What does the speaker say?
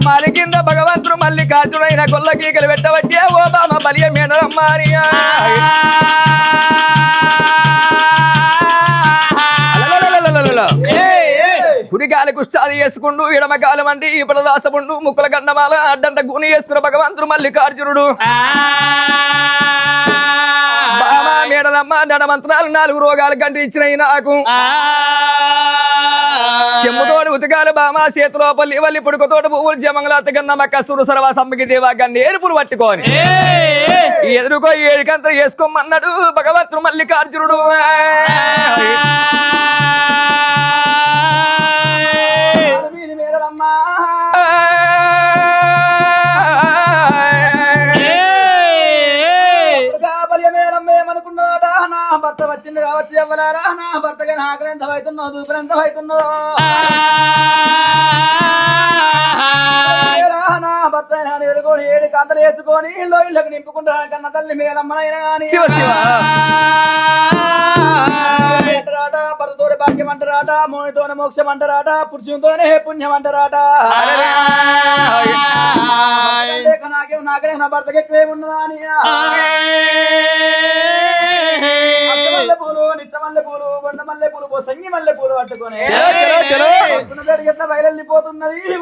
మరి కింద భగవంతుడు మల్లికార్జునైన గొల్ల గీకలు పెట్టబట్టే ఓ బామ బలియ మేడరమ్మారియా కుడిగాలి కుష్టాది వేసుకుంటూ ఎడమకాలం అంటే ఇప్పుడు రాసముండు ముక్కుల గండమాల అడ్డంట గుని వేసుకున్న భగవంతుడు మల్లికార్జునుడు బామా మేడలమ్మ నడమంత్రాలు 4 రోగాలు కంటి ఇచ్చినాయి నాకు చెమ్ముతోడు ఉతకాలు బామా చేతిలో పల్లి వల్లి పుడుకతోటి పువ్వులు జమంగళాత గన్నమ్మ కసురు సర్వ సమ్మకి దేవాగా నేర్పులు పట్టుకొని ఎదురుకో 7 కంతలు వేసుకోమన్నాడు భగవంతుడు మల్లికార్జునుడు భర్త వచ్చింది కావచ్చు ఎవరారా నా భర్తగా నాకు ఎంత అవుతున్నావు దూరం ఎంత అవుతున్నావు నా భర్త ఎదుర్కొని 7 కాంతలు వేసుకొని లోయలకు నింపుకుంటాను కన్న తల్లి మేలమ్మనైనా కానీ అంటరాట భర్తతోటి భాగ్యం అంటరాట మోనితోనే మోక్షం అంటరాట పురుషునితోనే పుణ్యం అంటరాట నాకే నా భర్తకి ఎక్కువేమున్నదా అని మల్లె పూలు నిత్య మల్లె పూలు బొండ మల్లె పూలు సంగి మల్లె పూలు పట్టుకొని ఎట్లా బయలుపోతున్నది